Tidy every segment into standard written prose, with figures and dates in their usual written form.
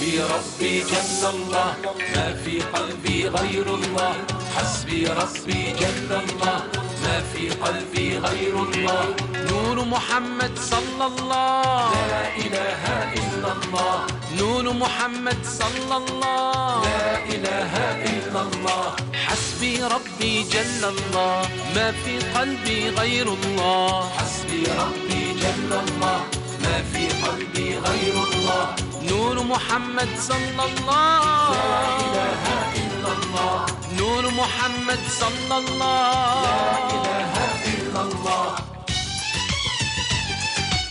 حسبي ربي جل الله، ما في قلبي غير الله. حسبي ربي جل الله، ما في قلبي غير الله. نور محمد صلى الله، لا إله إلا الله. نور محمد صلى الله، لا إله إلا الله. حسبي ربي جل الله، ما في قلبي غير الله. حسبي ربي جل الله، ما في قلبي غير الله. نور محمد صلى الله، لا إله إلا الله. نور محمد صلى الله، لا إله إلا الله.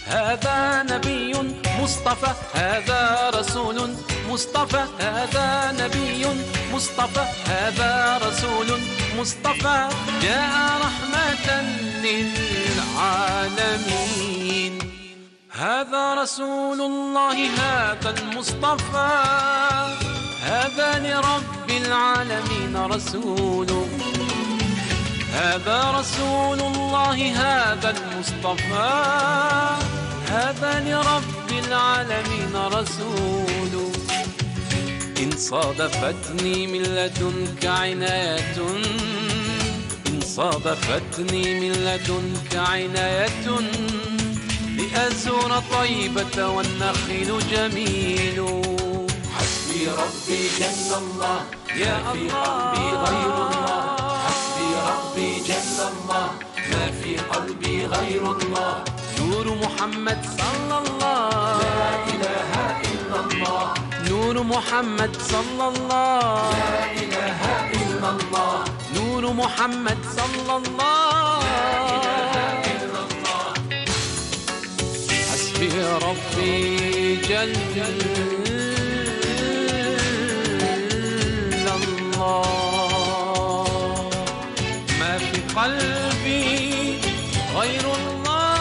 هذا نبي مصطفى، هذا رسول مصطفى، هذا نبي مصطفى، هذا رسول مصطفى، جاء رحمة للعالمين. هذا رسول الله، هذا المصطفى، هذا لرب العالمين رسول. هذا رسول الله، هذا المصطفى، هذا لرب العالمين رسول. إن صادفتني من لدنك عناية، إن صادفتني من لدنك عناية، لأزور طيبة والنخيل جميل. حسبي ربي جل الله، يا ما في الله. قلبي غير الله. حسبي ربي جل الله، ما في قلبي غير الله. نور محمد صلى الله، لا إله إلا الله. نور محمد صلى الله، لا إله إلا الله. نور محمد صلى الله. حسبي ربي جل الله، ما في قلبي غير الله.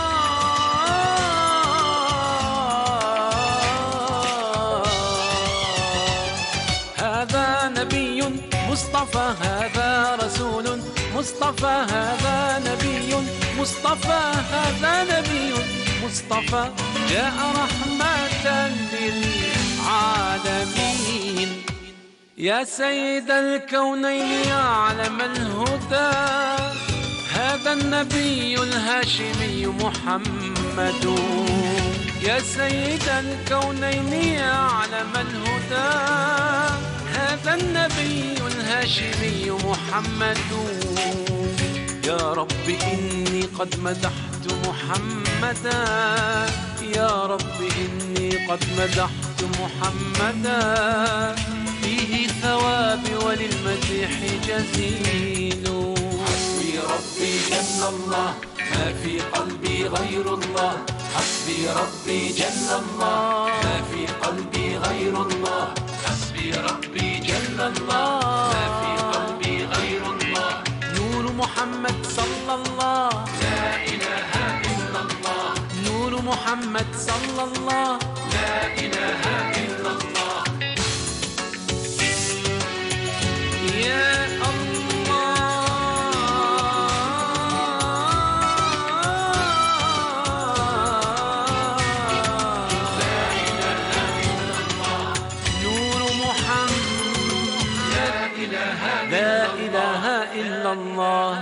هذا نبي مصطفى، هذا رسول مصطفى، هذا نبي مصطفى، هذا نبي مصطفى، جاء رحمة للعالمين. يا سيد الكونين يا علم الهدى، هذا النبي الهاشمي محمد. يا سيد الكونين يا علم الهدى، هذا النبي الهاشمي محمد. يا رب إني قد مدحت محمدا، يا رب إني قد مدحت محمدا، فيه ثوابي وللمديح جزيل. حسبي ربي جل الله، ما في قلبي غير الله. حسبي ربي جل الله، ما في قلبي غير الله. حسبي ربي جل الله، ما في قلبي غير الله. نور محمد صلى الله، لا إله إلا الله. نور محمد صلى الله، لا إله إلا الله. يا لا إله إلا الله.